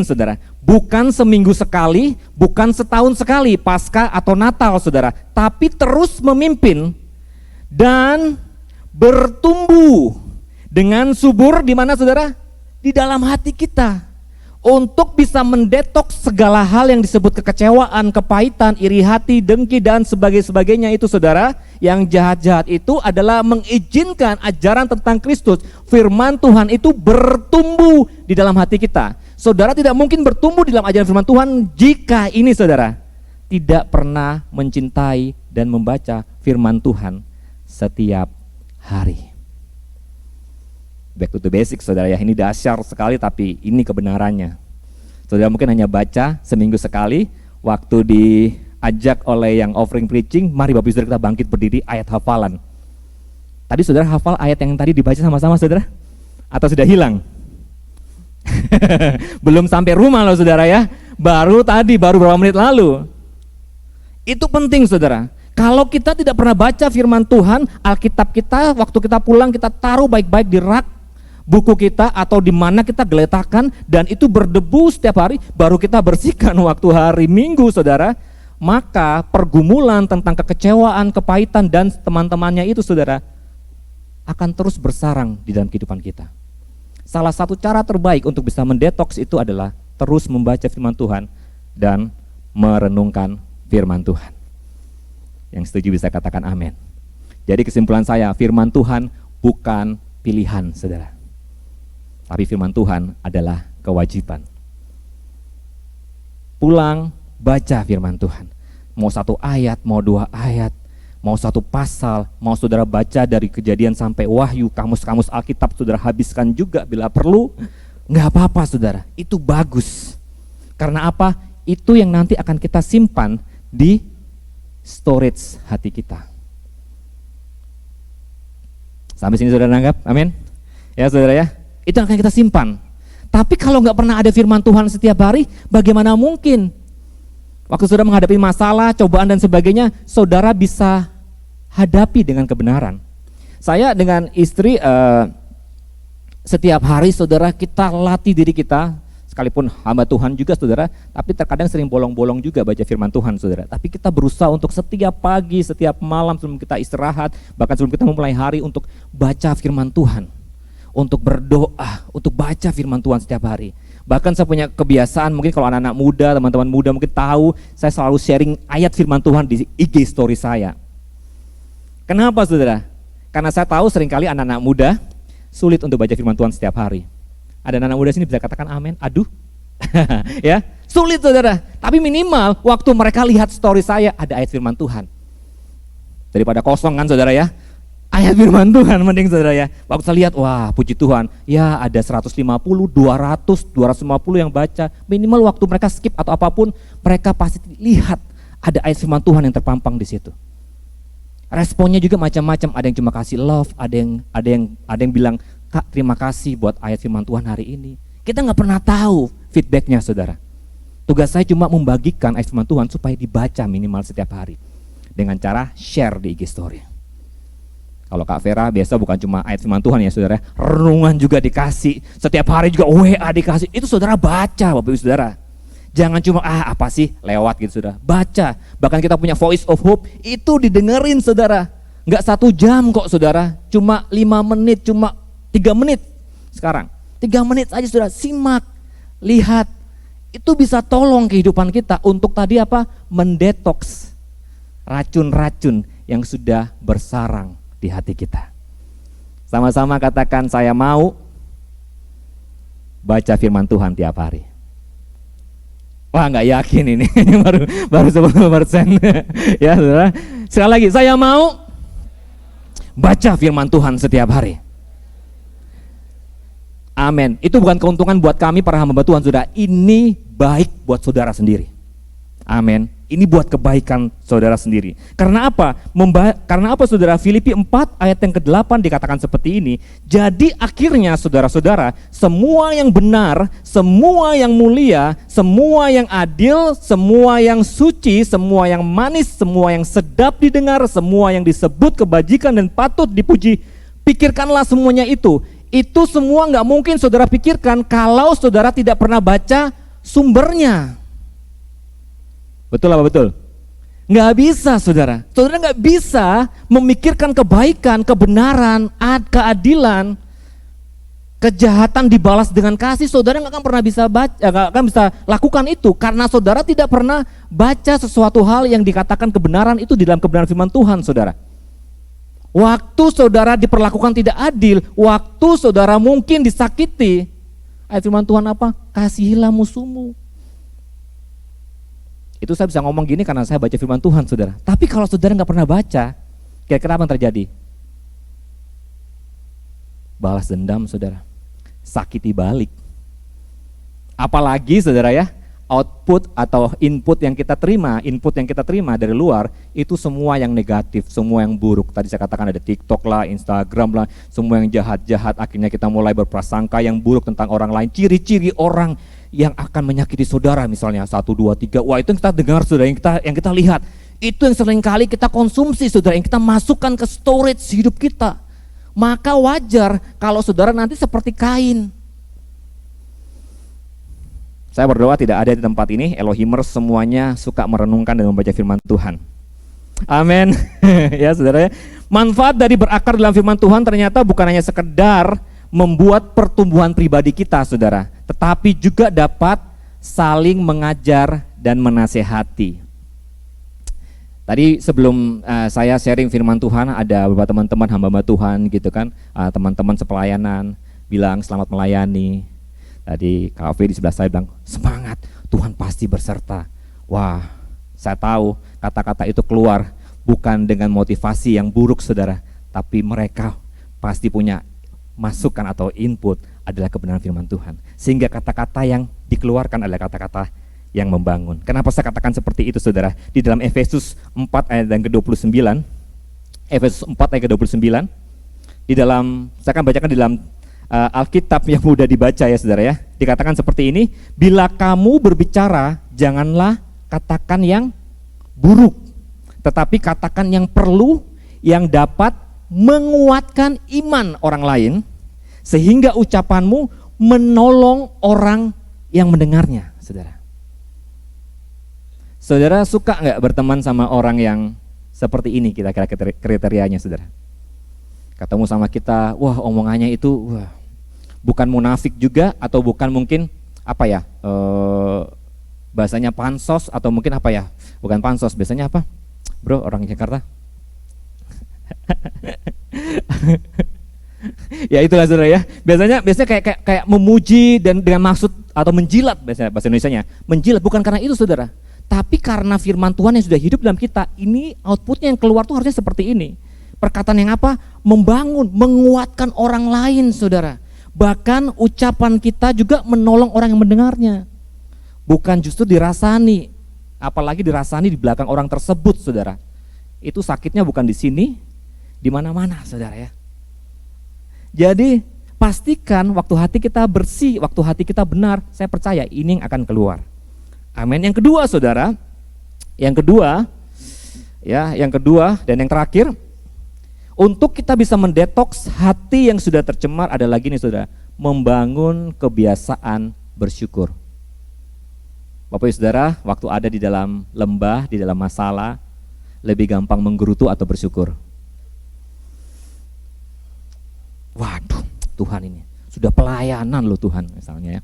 saudara. Bukan seminggu sekali, bukan setahun sekali, Paskah atau Natal, saudara, tapi terus memimpin dan bertumbuh dengan subur di mana, saudara? Di dalam hati kita. Untuk bisa mendetoks segala hal yang disebut kekecewaan, kepahitan, iri hati, dengki, dan sebagainya itu, saudara. Yang jahat-jahat itu adalah mengizinkan ajaran tentang Kristus, firman Tuhan itu bertumbuh di dalam hati kita. Saudara tidak mungkin bertumbuh di dalam ajaran firman Tuhan jika ini, saudara, tidak pernah mencintai dan membaca firman Tuhan setiap hari. Back to the basic, saudara ya, ini dasar sekali tapi ini kebenarannya. Saudara mungkin hanya baca seminggu sekali, waktu diajak oleh yang offering preaching, mari Bapak Ibu Saudara kita bangkit berdiri, ayat hafalan. Tadi saudara hafal ayat yang tadi dibaca sama-sama, saudara? Atau sudah hilang? Belum sampai rumah loh, saudara ya, baru beberapa menit lalu. Itu penting, saudara. Kalau kita tidak pernah baca firman Tuhan, Alkitab kita, waktu kita pulang kita taruh baik-baik di rak buku kita atau di mana kita geletakkan dan itu berdebu setiap hari, baru kita bersihkan waktu hari Minggu, saudara, maka pergumulan tentang kekecewaan, kepahitan dan teman-temannya itu, saudara, akan terus bersarang di dalam kehidupan kita. Salah satu cara terbaik untuk bisa mendetoks itu adalah terus membaca firman Tuhan dan merenungkan firman Tuhan. Yang setuju bisa katakan amin. Jadi kesimpulan saya, firman Tuhan bukan pilihan, saudara, tapi firman Tuhan adalah kewajiban. Pulang, baca firman Tuhan. Mau satu ayat, mau dua ayat, mau satu pasal, mau saudara baca dari Kejadian sampai Wahyu, kamus-kamus Alkitab saudara habiskan juga bila perlu, nggak apa-apa, saudara. Itu bagus. Karena apa? Itu yang nanti akan kita simpan di storage hati kita. Sampai sini saudara nanggap? Amin. Ya saudara ya, itu akan kita simpan. Tapi kalau nggak pernah ada firman Tuhan setiap hari, bagaimana mungkin waktu saudara menghadapi masalah, cobaan dan sebagainya, saudara bisa hadapi dengan kebenaran. Saya dengan istri setiap hari, saudara, kita latih diri kita, sekalipun hamba Tuhan juga, saudara, tapi terkadang sering bolong-bolong juga baca firman Tuhan, saudara. Tapi kita berusaha untuk setiap pagi, setiap malam sebelum kita istirahat, bahkan sebelum kita memulai hari untuk baca firman Tuhan, untuk berdoa, untuk baca firman Tuhan setiap hari. Bahkan saya punya kebiasaan, mungkin kalau anak-anak muda, teman-teman muda mungkin tahu, saya selalu sharing ayat firman Tuhan di IG story saya. Kenapa, saudara? Karena saya tahu seringkali anak-anak muda sulit untuk baca firman Tuhan setiap hari. Ada anak muda sini bisa katakan amin, aduh. Ya, sulit, saudara. Tapi minimal waktu mereka lihat story saya ada ayat firman Tuhan. Daripada kosong kan, saudara ya. Ayat firman Tuhan mending, saudara ya. Waktu saya lihat, wah puji Tuhan, ya ada 150, 200, 250 yang baca. Minimal waktu mereka skip atau apapun, mereka pasti lihat ada ayat firman Tuhan yang terpampang di situ. Responnya juga macam-macam, ada yang cuma kasih love, ada yang bilang, Kak, terima kasih buat ayat firman Tuhan hari ini. Kita nggak pernah tahu feedbacknya, saudara. Tugas saya cuma membagikan ayat firman Tuhan supaya dibaca minimal setiap hari dengan cara share di IG story. Kalau Kak Vera biasa bukan cuma ayat firman Tuhan ya, saudara, renungan juga dikasih, setiap hari juga WA dikasih. Itu saudara baca, Bapak Ibu Saudara. Jangan cuma apa sih lewat gitu, saudara. Baca. Bahkan kita punya Voice of Hope, itu didengerin, saudara. Nggak 1 jam kok, saudara. Cuma 5 menit, cuma 3 menit sekarang. 3 menit aja, saudara, simak, lihat. Itu bisa tolong kehidupan kita untuk tadi apa? Mendetoks racun-racun yang sudah bersarang di hati kita. Sama-sama katakan, saya mau baca firman Tuhan tiap hari. Wah, nggak yakin ini, baru 10%. Ya, saudara. Sekali lagi, saya mau baca firman Tuhan setiap hari. Amin. Itu bukan keuntungan buat kami para hamba Tuhan, saudara. Ini baik buat saudara sendiri. Amin. Ini buat kebaikan saudara sendiri. Karena apa? Karena apa saudara? Filipi 4 ayat yang ke-8 dikatakan seperti ini. Jadi akhirnya saudara-saudara, semua yang benar, semua yang mulia, semua yang adil, semua yang suci, semua yang manis, semua yang sedap didengar, semua yang disebut kebajikan dan patut dipuji, pikirkanlah semuanya itu. Itu semua nggak mungkin saudara pikirkan kalau saudara tidak pernah baca sumbernya. Betul apa betul? Nggak bisa saudara. Saudara nggak bisa memikirkan kebaikan, kebenaran, keadilan, kejahatan dibalas dengan kasih. Saudara nggak akan pernah bisa baca, nggak akan bisa lakukan itu karena saudara tidak pernah baca sesuatu hal yang dikatakan kebenaran itu di dalam kebenaran firman Tuhan, saudara. Waktu saudara diperlakukan tidak adil, waktu saudara mungkin disakiti, ayat firman Tuhan apa? Kasihilah musuhmu. Itu saya bisa ngomong gini karena saya baca firman Tuhan, saudara. Tapi kalau saudara nggak pernah baca, kira-kira apa yang terjadi? Balas dendam, saudara. Sakiti balik. Apalagi saudara ya, output atau input yang kita terima dari luar, itu semua yang negatif, semua yang buruk. Tadi saya katakan ada TikTok lah, Instagram lah, semua yang jahat-jahat, akhirnya kita mulai berprasangka yang buruk tentang orang lain. Ciri-ciri orang yang akan menyakiti saudara misalnya 1, 2, 3, wah itu yang kita dengar saudara, yang kita lihat, itu yang sering kali kita konsumsi saudara, yang kita masukkan ke storage hidup kita. Maka wajar kalau saudara nanti seperti Kain. Saya berdoa tidak ada di tempat ini Elohimers semuanya suka merenungkan dan membaca firman Tuhan. Amin. Ya saudara ya. Manfaat dari berakar dalam firman Tuhan ternyata bukan hanya sekedar membuat pertumbuhan pribadi kita saudara, tetapi juga dapat saling mengajar dan menasehati. Tadi sebelum saya sharing firman Tuhan, ada beberapa teman-teman hamba Tuhan gitu kan, teman-teman sepelayanan bilang selamat melayani. Tadi Kak Ovi di sebelah saya bilang semangat, Tuhan pasti berserta. Wah, saya tahu kata-kata itu keluar bukan dengan motivasi yang buruk saudara, tapi mereka pasti punya masukan atau input adalah kebenaran firman Tuhan. Sehingga kata-kata yang dikeluarkan adalah kata-kata yang membangun. Kenapa saya katakan seperti itu saudara? Di dalam Efesus 4 ayat yang ke-29, Efesus 4 ayat ke-29, di dalam, saya akan bacakan di dalam Alkitab yang mudah dibaca ya saudara ya. Dikatakan seperti ini, bila kamu berbicara janganlah katakan yang buruk, tetapi katakan yang perlu, yang dapat menguatkan iman orang lain, sehingga ucapanmu menolong orang yang mendengarnya, saudara. Saudara suka nggak berteman sama orang yang seperti ini kira-kira kriterianya, saudara? Ketemu sama kita, wah omongannya itu wah, bukan munafik juga atau bukan mungkin apa ya, bahasanya pansos atau mungkin apa ya, bukan pansos, biasanya apa? Bro, orang Jakarta. Ya itulah saudara ya. Biasanya kayak memuji dan dengan maksud atau menjilat, biasanya bahasa Indonesianya. Menjilat bukan karena itu saudara, tapi karena firman Tuhan yang sudah hidup dalam kita. Ini outputnya yang keluar tuh harusnya seperti ini. Perkataan yang apa? Membangun, menguatkan orang lain saudara. Bahkan ucapan kita juga menolong orang yang mendengarnya. Bukan justru dirasani, apalagi dirasani di belakang orang tersebut saudara. Itu sakitnya bukan di sini, di mana-mana saudara ya. Jadi pastikan waktu hati kita bersih, waktu hati kita benar, saya percaya ini yang akan keluar. Amin. Yang kedua saudara, yang kedua dan yang terakhir, untuk kita bisa mendetoks hati yang sudah tercemar ada lagi nih saudara, membangun kebiasaan bersyukur. Bapak Ibu Saudara, waktu ada di dalam lembah, di dalam masalah, lebih gampang menggerutu atau bersyukur? Waduh, Tuhan ini sudah pelayanan loh Tuhan misalnya ya.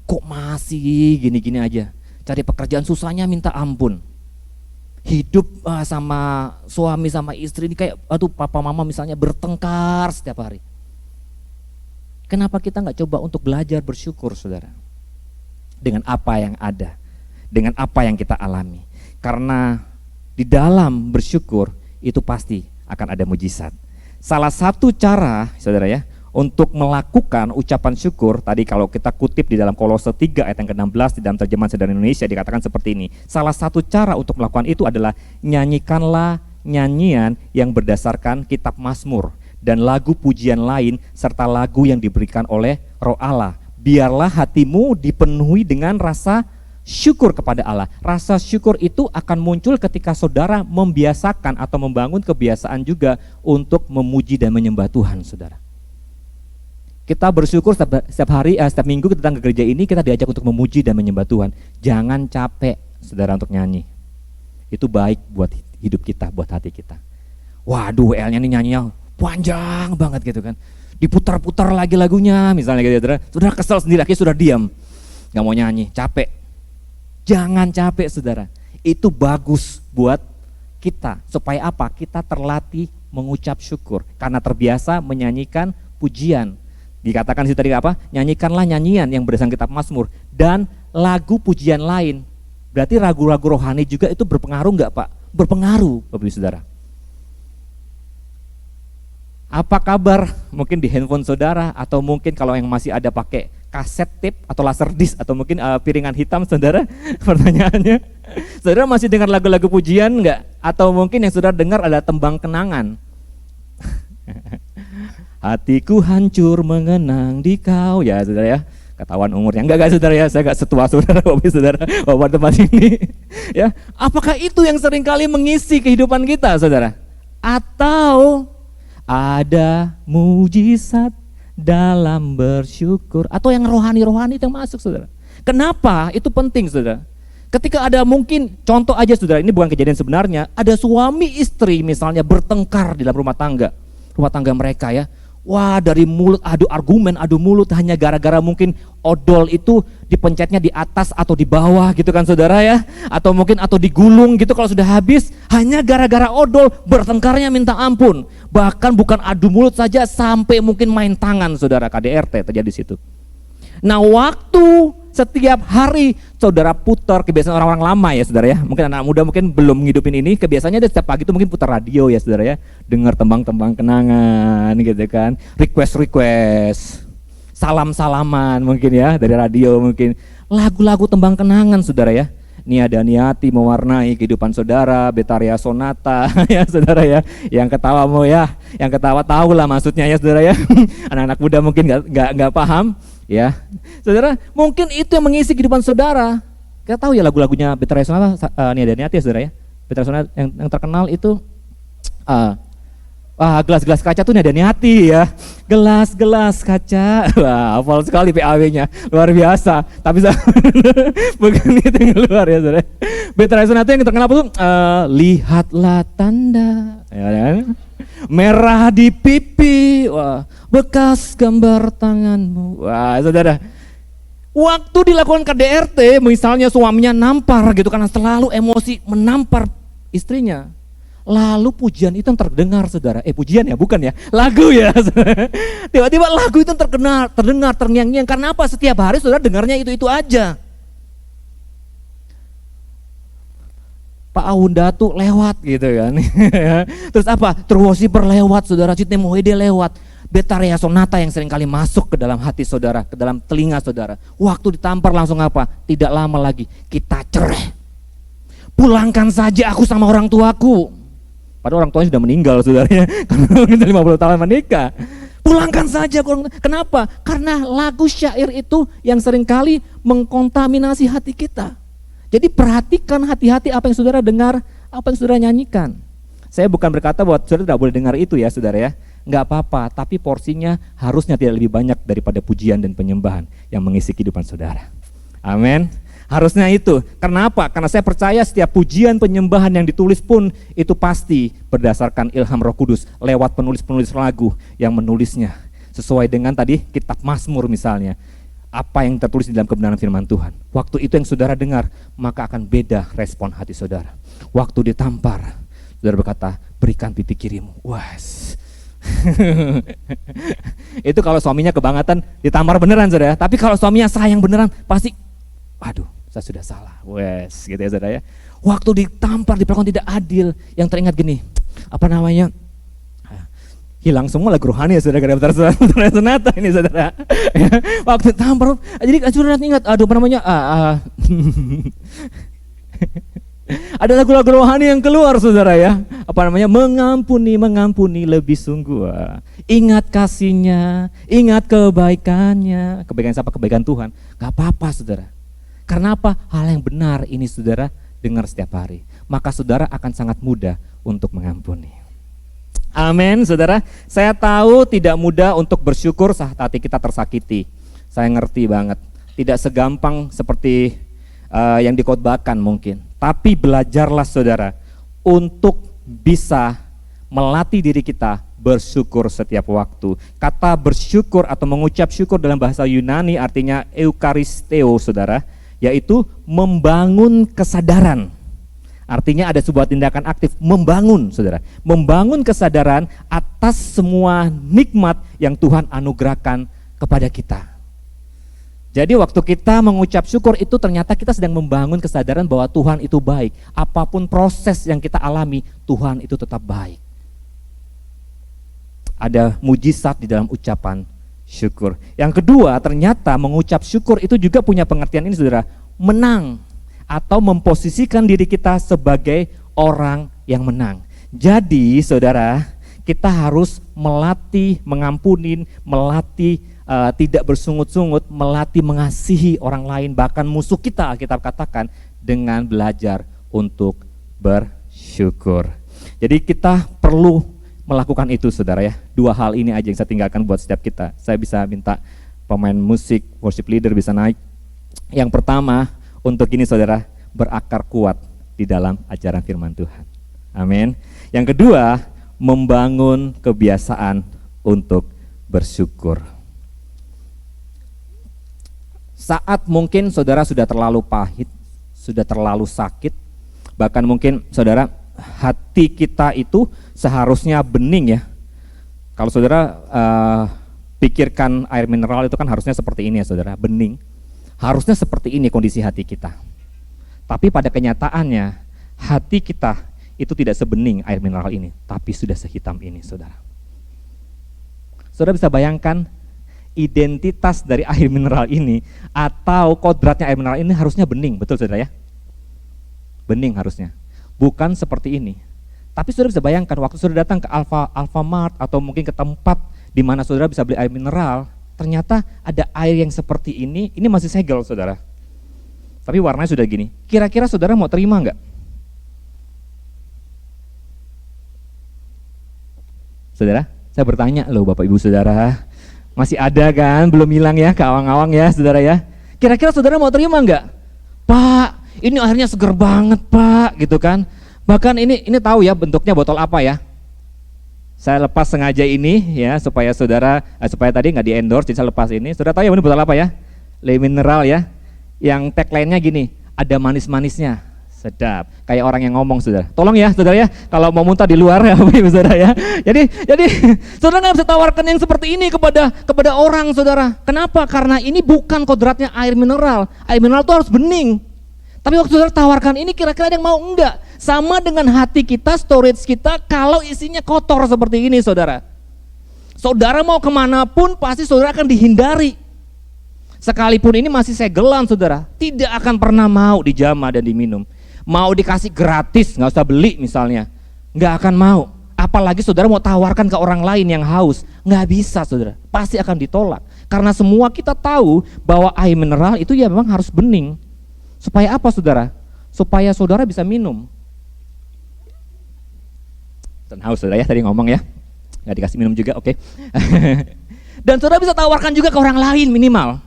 Kok masih gini-gini aja? Cari pekerjaan susahnya minta ampun. Hidup sama suami sama istri ini kayak aduh papa mama misalnya bertengkar setiap hari. Kenapa kita nggak coba untuk belajar bersyukur saudara? Dengan apa yang ada, dengan apa yang kita alami. Karena di dalam bersyukur itu pasti akan ada mujizat. Salah satu cara saudara ya untuk melakukan ucapan syukur, tadi kalau kita kutip di dalam Kolose 3 ayat yang ke-16 di dalam terjemahan Sederhana Indonesia dikatakan seperti ini. Salah satu cara untuk melakukan itu adalah nyanyikanlah nyanyian yang berdasarkan kitab Mazmur dan lagu pujian lain serta lagu yang diberikan oleh Roh Allah. Biarlah hatimu dipenuhi dengan rasa syukur kepada Allah. Rasa syukur itu akan muncul ketika saudara membiasakan atau membangun kebiasaan juga untuk memuji dan menyembah Tuhan, saudara. Kita bersyukur setiap hari, setiap minggu kita datang ke gereja ini, kita diajak untuk memuji dan menyembah Tuhan. Jangan capek, saudara, untuk nyanyi. Itu baik buat hidup kita, buat hati kita. Waduh, WL-nya nih nyanyinya panjang banget gitu kan. Diputar-putar lagi lagunya, misalnya gitu, saudara. Sudah kesel sendiri, akhirnya sudah diam. Gak mau nyanyi, capek. Jangan capek, saudara. Itu bagus buat kita. Supaya apa? Kita terlatih mengucap syukur. Karena terbiasa menyanyikan pujian. Dikatakan sih tadi apa? Nyanyikanlah nyanyian yang berdasarkan kitab Mazmur dan lagu pujian lain. Berarti lagu-lagu rohani juga itu berpengaruh enggak, Pak? Berpengaruh, Bapak Ibu Saudara. Apa kabar mungkin di handphone saudara, atau mungkin kalau yang masih ada pakai kaset tape atau laserdisc atau mungkin piringan hitam, saudara? Pertanyaannya, saudara masih dengar lagu-lagu pujian enggak? Atau mungkin yang saudara dengar ada tembang kenangan? Hatiku hancur mengenang di kau, ya saudara ya, ketahuan umurnya. Enggak saudara ya, saya enggak setua saudara, bapak tempat ini. Ya, apakah itu yang seringkali mengisi kehidupan kita, saudara? Atau ada mujizat dalam bersyukur, atau yang rohani-rohani yang masuk, saudara? Kenapa itu penting, saudara? Ketika ada mungkin, contoh aja saudara, ini bukan kejadian sebenarnya, ada suami istri misalnya bertengkar di dalam rumah tangga mereka ya. Wah, dari mulut adu argumen, adu mulut hanya gara-gara mungkin odol itu dipencetnya di atas atau di bawah gitu kan saudara ya. Atau mungkin digulung gitu kalau sudah habis, hanya gara-gara odol bertengkarnya minta ampun. Bahkan bukan adu mulut saja, sampai mungkin main tangan, saudara. KDRT terjadi di situ. Nah, waktu setiap hari saudara putar, kebiasaan orang-orang lama ya saudara ya, mungkin anak muda mungkin belum ngidupin ini, kebiasaannya setiap pagi itu mungkin putar radio ya saudara ya, dengar tembang-tembang kenangan gitu kan, request, salam-salaman mungkin ya dari radio, mungkin lagu-lagu tembang kenangan saudara ya. Niada niati mewarnai kehidupan saudara, Betaria Sonata ya saudara ya, yang ketawa mau ya, yang ketawa tahu lah maksudnya ya saudara ya. Anak-anak muda mungkin nggak paham ya, saudara. Mungkin itu yang mengisi kehidupan saudara. Kita tahu ya lagu-lagunya Betaria Sonata, Niada niati ya saudara ya. Betaria Sonata yang terkenal itu gelas-gelas kaca tuh Niada niati ya, gelas-gelas kaca. Wah, hafal sekali PAW-nya, luar biasa. Tapi bukan itu yang luar ya saudara. Betaria Sonata yang terkenal apa tuh? Lihatlah tanda, ya kan? Merah di pipi, wah, bekas gambar tanganmu. Wah, saudara. Waktu dilakukan KDRT, misalnya suaminya nampar gitu karena selalu emosi menampar istrinya. Lalu pujian itu yang terdengar, saudara. Pujian ya, bukan ya, lagu ya. Tiba-tiba lagu itu terdengar terngiang-ngiang. Karena apa? Setiap hari saudara dengarnya itu aja. Pak Aundatu lewat gitu kan. Terus apa? Terwosiper lewat, saudara. Citne Mohede lewat. Betaria Sonata yang seringkali masuk ke dalam hati saudara, ke dalam telinga saudara. Waktu ditampar langsung apa? Tidak lama lagi kita cerai. Pulangkan saja aku sama orang tuaku. Padahal orang tuanya sudah meninggal saudaranya, karena 50 tahun menikah. Pulangkan saja. Kenapa? Karena lagu syair itu yang seringkali mengkontaminasi hati kita. Jadi perhatikan hati-hati apa yang saudara dengar, apa yang saudara nyanyikan. Saya bukan berkata bahwa saudara tidak boleh dengar itu ya saudara ya. Enggak apa-apa, tapi porsinya harusnya tidak lebih banyak daripada pujian dan penyembahan yang mengisi kehidupan saudara. Amin. Harusnya itu. Karena apa? Karena saya percaya setiap pujian penyembahan yang ditulis pun itu pasti berdasarkan ilham Roh Kudus lewat penulis-penulis lagu yang menulisnya sesuai dengan tadi kitab Mazmur misalnya. Apa yang tertulis di dalam kebenaran firman Tuhan. Waktu itu yang saudara dengar, maka akan beda respon hati saudara. Waktu ditampar, saudara berkata, berikan pipi kirimu. Was. Itu kalau suaminya kebangetan ditampar beneran saudara. Tapi kalau suaminya sayang beneran, pasti waduh, saya sudah salah, wes, gitu ya saudara ya. Waktu ditampar, diperlakukan tidak adil, yang teringat gini, apa namanya, hilang semua lagu rohani ya saudara, daftar sonata ini saudara. Waktu tampar, jadi saudara ingat, aduh apa namanya, ada lagu-lagu rohani yang keluar saudara ya, apa namanya, mengampuni lebih sungguh, ingat kasihnya, ingat kebaikannya. Kebaikan siapa? Kebaikan Tuhan. Gak apa-apa saudara, karena apa? Hal yang benar ini saudara dengar setiap hari, maka saudara akan sangat mudah untuk mengampuni. Amin saudara. Saya tahu tidak mudah untuk bersyukur saat hati kita tersakiti. Saya ngerti banget, tidak segampang seperti yang dikhotbahkan mungkin. Tapi belajarlah saudara untuk bisa melatih diri kita bersyukur setiap waktu. Kata bersyukur atau mengucap syukur dalam bahasa Yunani artinya eukaristeo saudara, yaitu membangun kesadaran. Artinya ada sebuah tindakan aktif, membangun saudara, membangun kesadaran atas semua nikmat yang Tuhan anugerahkan kepada kita. Jadi waktu kita mengucap syukur itu ternyata kita sedang membangun kesadaran bahwa Tuhan itu baik. Apapun proses yang kita alami, Tuhan itu tetap baik. Ada mujizat di dalam ucapan syukur. Yang kedua, ternyata mengucap syukur itu juga punya pengertian ini saudara, menang atau memposisikan diri kita sebagai orang yang menang. Jadi saudara, kita harus melatih mengampunin, melatih tidak bersungut-sungut, melatih mengasihi orang lain, bahkan musuh kita, Alkitab katakan, dengan belajar untuk bersyukur. Jadi kita perlu melakukan itu saudara ya. Dua hal ini aja yang saya tinggalkan buat setiap kita. Saya bisa minta pemain musik, worship leader bisa naik. Yang pertama, untuk ini saudara, berakar kuat di dalam ajaran firman Tuhan. Amin. Yang kedua, membangun kebiasaan untuk bersyukur. Saat mungkin saudara sudah terlalu pahit, sudah terlalu sakit, bahkan mungkin saudara hati kita itu seharusnya bening ya. Kalau saudara pikirkan air mineral itu kan harusnya seperti ini ya saudara, bening. Harusnya seperti ini kondisi hati kita. Tapi pada kenyataannya hati kita itu tidak sebening air mineral ini, tapi sudah sehitam ini saudara. Saudara bisa bayangkan identitas dari air mineral ini atau kodratnya air mineral ini harusnya bening, betul saudara ya? Bening harusnya, bukan seperti ini. Tapi saudara bisa bayangkan waktu saudara datang ke Alfamart atau mungkin ke tempat di mana saudara bisa beli air mineral, ternyata ada air yang seperti ini masih segel saudara. Tapi warnanya sudah gini, kira-kira saudara mau terima enggak? Saudara, saya bertanya loh Bapak Ibu Saudara, masih ada kan, belum hilang ya ke awang-awang ya saudara ya. Kira-kira saudara mau terima enggak? Pak, ini airnya seger banget Pak, gitu kan. Bahkan ini tahu ya bentuknya botol apa ya. Saya lepas sengaja ini ya supaya saudara, supaya tadi nggak di endorse, jadi saya lepas ini. Saudara tahu ya ini botol apa ya? Le Mineral ya. Yang tagline-nya gini, ada manis-manisnya. Sedap, kayak orang yang ngomong saudara. Tolong ya saudara ya, kalau mau muntah di luar ya saudara ya. Jadi saudara nggak bisa tawarkan yang seperti ini kepada orang saudara. Kenapa? Karena ini bukan kodratnya air mineral. Air mineral itu harus bening. Tapi waktu saudara tawarkan ini kira-kira ada yang mau enggak? Sama dengan hati kita, storage kita kalau isinya kotor seperti ini saudara. Saudara mau kemanapun pasti saudara akan dihindari. Sekalipun ini masih segelan saudara, tidak akan pernah mau dijamah dan diminum. Mau dikasih gratis, nggak usah beli misalnya, nggak akan mau. Apalagi saudara mau tawarkan ke orang lain yang haus, nggak bisa saudara, pasti akan ditolak. Karena semua kita tahu bahwa air mineral itu ya memang harus bening. Supaya apa saudara? Supaya saudara bisa minum. Dan haus saudara ya, tadi ngomong ya, nggak dikasih minum juga, oke. Dan saudara bisa tawarkan juga ke orang lain minimal.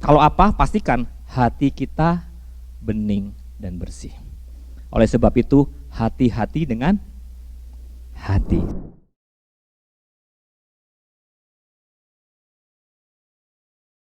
Kalau apa? Pastikan hati kita bening dan bersih. Oleh sebab itu, hati-hati dengan hati.